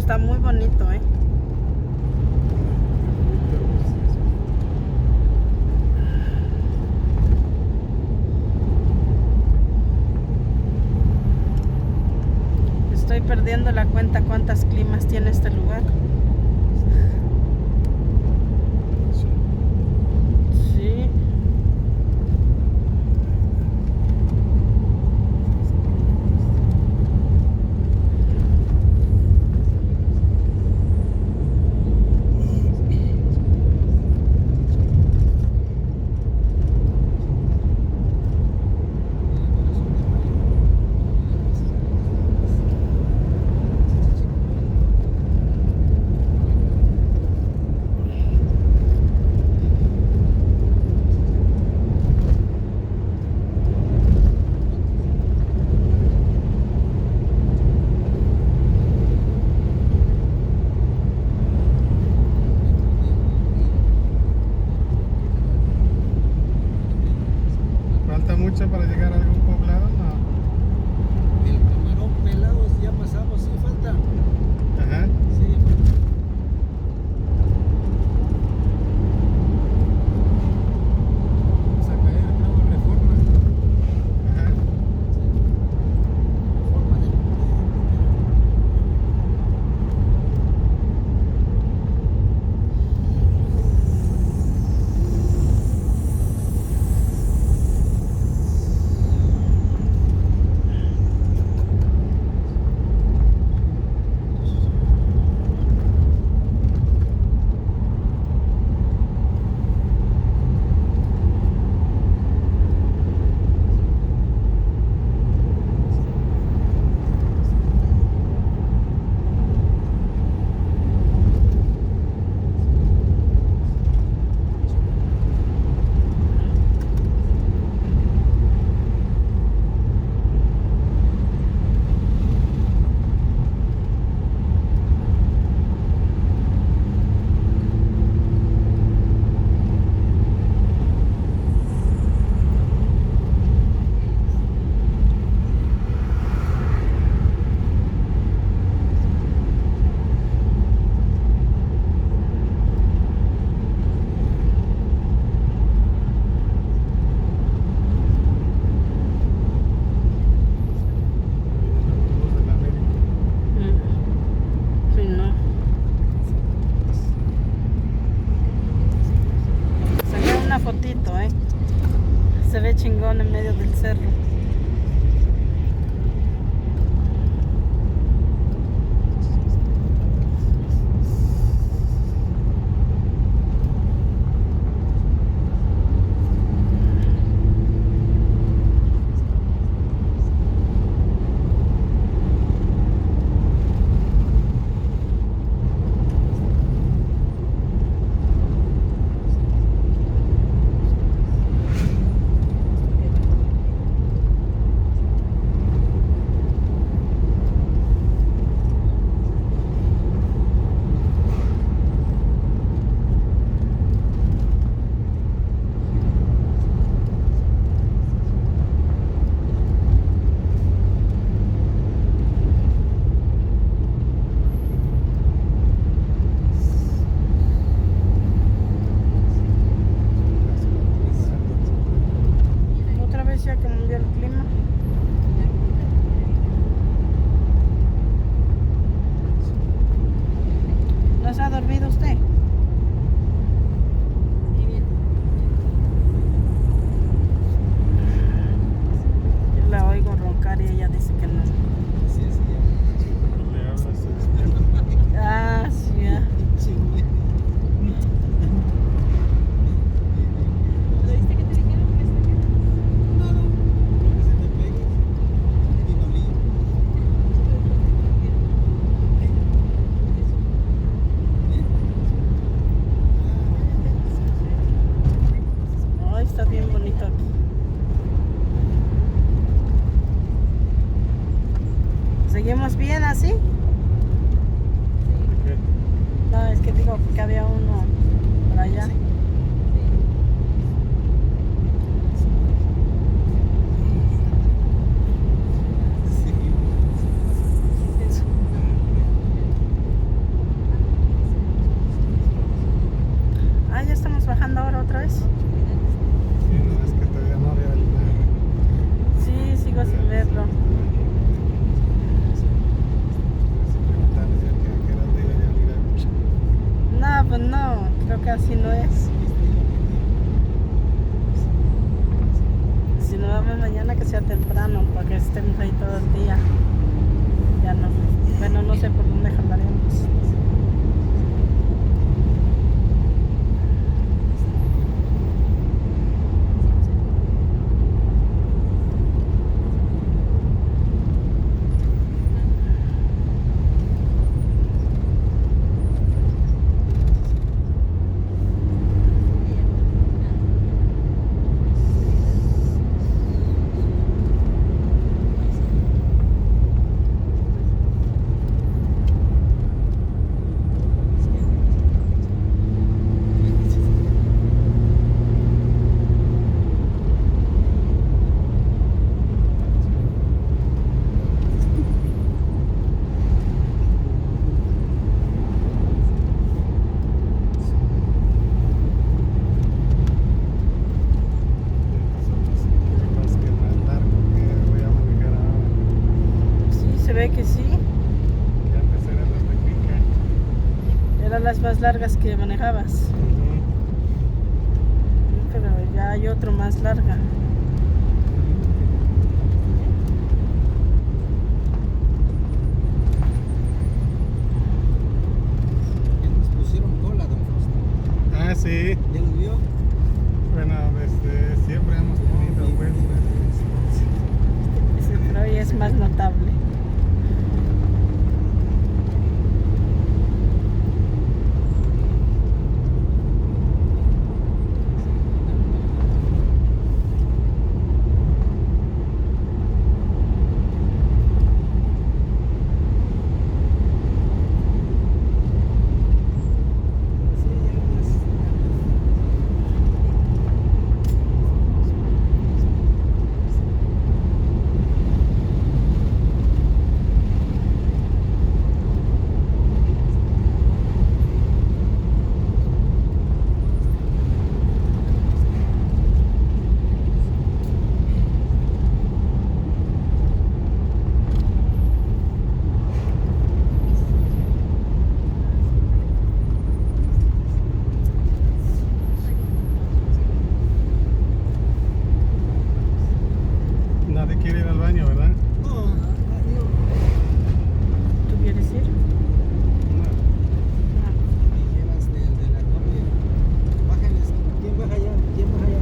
está muy bonito, ¿eh? Estoy perdiendo la cuenta cuántas climas tiene este lugar. Sí. ¿Falta mucho para llegar a algún poblado? No. El Camarón Pelados ya pasamos, sí, falta. Ajá. Sí, falta. Vamos a caer, creo, en Reforma. Ajá. Reforma de Sí, no. Saqué una fotito, ¿eh? Se ve chingón en medio del cerro. Otra vez ya cambió el clima. ¿No se ha dormido usted? Yo la oigo roncar y ella dice que no. Sí, así Cuando le hablas, se despierta. Ah, sí, ya. ¿Lo viste que te dijeron que está acá? Nada, lo que se te pegue y no lío. Ay, está bien bonito aquí. ¿Seguimos bien así? ¿Qué? No, es que digo que había uno por allá. creo que así no es. Si nos vamos mañana que sea temprano, para que estemos ahí todo el día. Ya no, bueno, no sé por dónde jalaremos. Más que más largo que voy a manejar ahora. Sí, se ve que sí. Ya antes eran las de pica. Eran las más largas que manejabas. Pero ya hay otro más larga. Ya nos pusieron cola, don Fausto. Ah, sí. ¿Ya lo vio? Bueno, desde siempre hemos tenido, pues. Ese pero hoy es más notable. Sí, ya lo ves. Nadie quiere ir al baño, ¿verdad? No, adiós. ¿Tú quieres ir? No. Dijeras del de la copia. Bájales. ¿Quién baja allá? ¿Quién baja allá?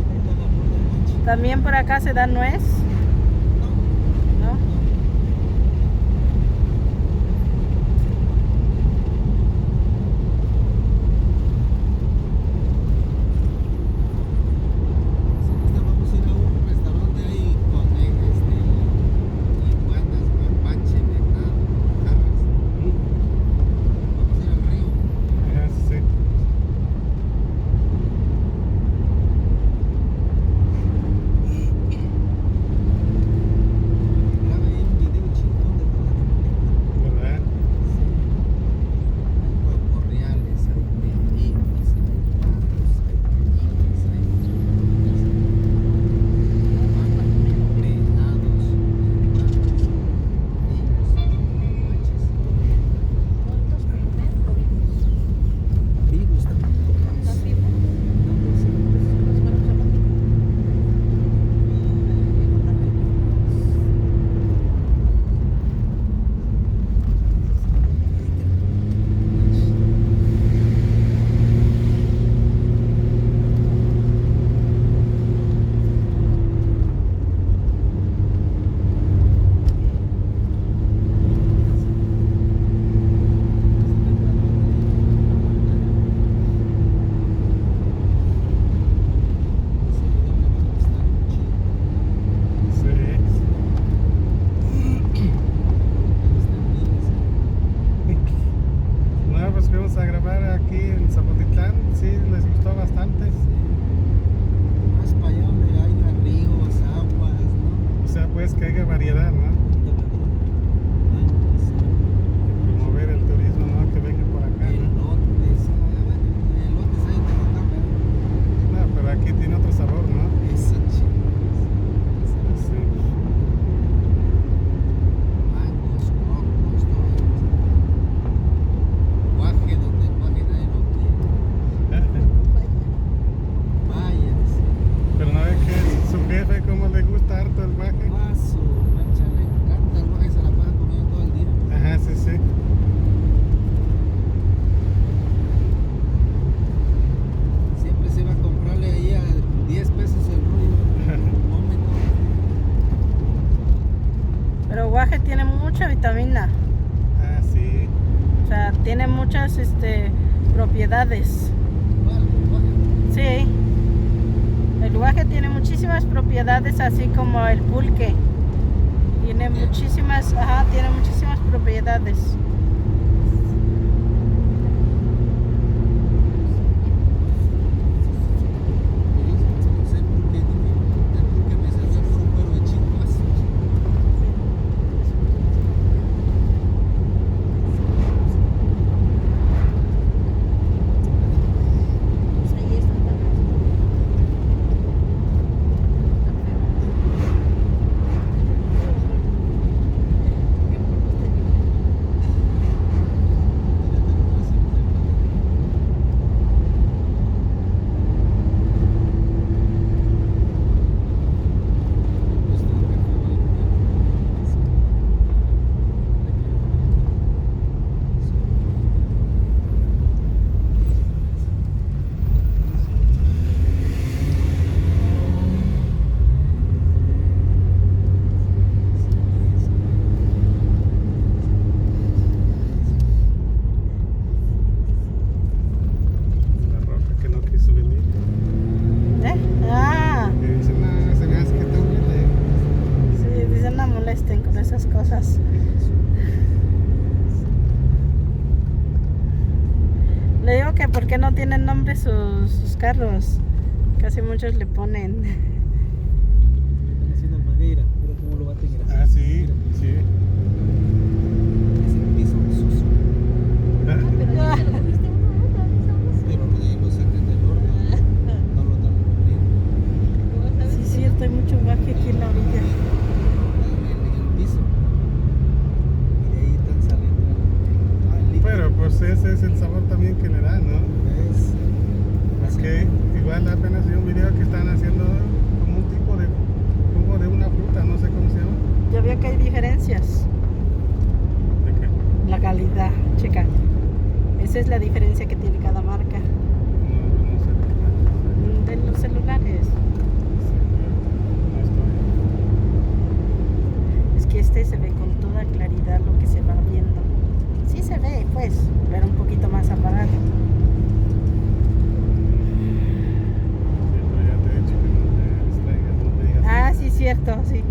Ahí está la flor del monche. ¿También por acá se da nuez? No, ¿No? vamos a ir a un restaurante ahí con iguanas, mapache, venado, jarras. Vamos a ir al río. Ajá, sí. harto el guaje. Ah, su mancha, le encanta el guaje, se la pasan comiendo todo el día. Ajá, sí, sí. Siempre se va a comprarle ahí a 10 pesos el rollo. Come todo el día. Pero guaje tiene mucha vitamina. Ah, sí. O sea, tiene muchas propiedades. ¿Cuál? Guaje. Sí. El guaje tiene muchísimas propiedades, así como el pulque. Tiene muchísimas propiedades. No sé por qué, el pulque me salió por un cuero de chinguas. La roca que no quiso venir. Ah, Y dice, no, se me hace que tengo que leer. sí, dicen no molesten con esas cosas. Le digo que por qué no tienen nombre sus carros. Casi muchos le ponen. Están haciendo el Magueira, mira cómo lo va a tener. Ah, sí, sí. Es el piso sucio. Pero ya te lo comiste uno, ¿no? Pero lo sacan del horno, no lo dan molido. Sí, es cierto, hay mucho guaje aquí en la orilla. En el piso. Y de ahí están saliendo el líquido. Pero pues ese es el sabor también que le da, ¿no? Es Que igual apenas vi un video que están haciendo como un tipo de jugo de una fruta, no sé cómo se llama. Ya veo que hay diferencias. ¿De qué? La calidad, checa. Esa es la diferencia que tiene cada marca. No sé. De los celulares. No estoy. Es que este se ve con toda claridad lo que se va viendo. Sí se ve, pues, pero un poquito más apagado. Pero ya te he dicho que no te distraigas, no te digas. Ah, sí, cierto, sí.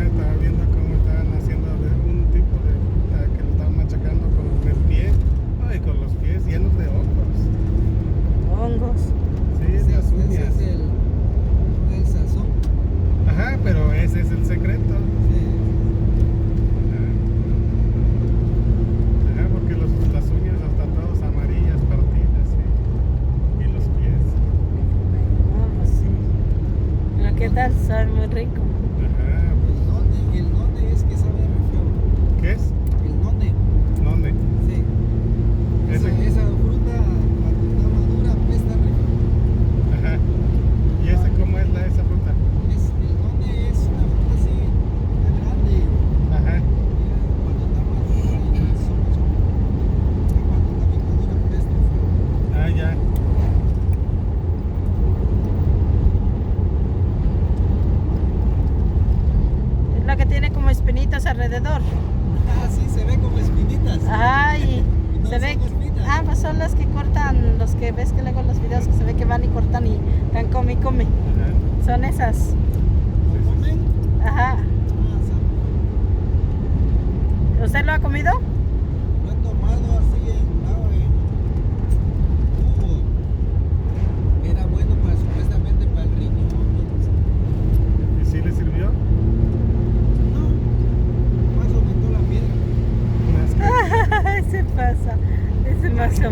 Estaba viendo cómo estaban haciendo un tipo de fruta que lo estaban machacando con el pie, ay, con los pies llenos de hongos. Hongos. Sí, ese las es uñas. el sazón. Ajá, pero ese es el secreto. Sí. Ajá, porque las uñas hasta todas amarillas, partidas y los pies. Ah, pues sí. Pero qué tal, sabe muy rico. Ajá, El none es que sabe re feo. ¿qué es? El none, ¿Dónde? sí. Ese- Esa fruta cuando está madura apesta re feo. Ajá. ¿Y ese cómo es esa fruta? El none es una fruta así tan grande. Ajá. Cuando está madura y es súper chiquita. Y cuando está bien madura apesta feo. Ah, ya. Es la que tiene como espinitas alrededor. Ah, sí, se ve como espinitas. Ay, No se ve. son espinas. Ah, pues son las que cortan, los que ves que luego en los videos que se ve que van y cortan y están come y come. Ajá. Son esas. Sí, sí. ¿Comen? Ajá. Ah, sabe. ¿Usted lo ha comido? Lo he tomado así en agua, en jugo. Era bueno para supuestamente para el riñón. ¿Y sí le sirvió? No, más aumentó la piedra. Unas que- Se pasa. Ese más o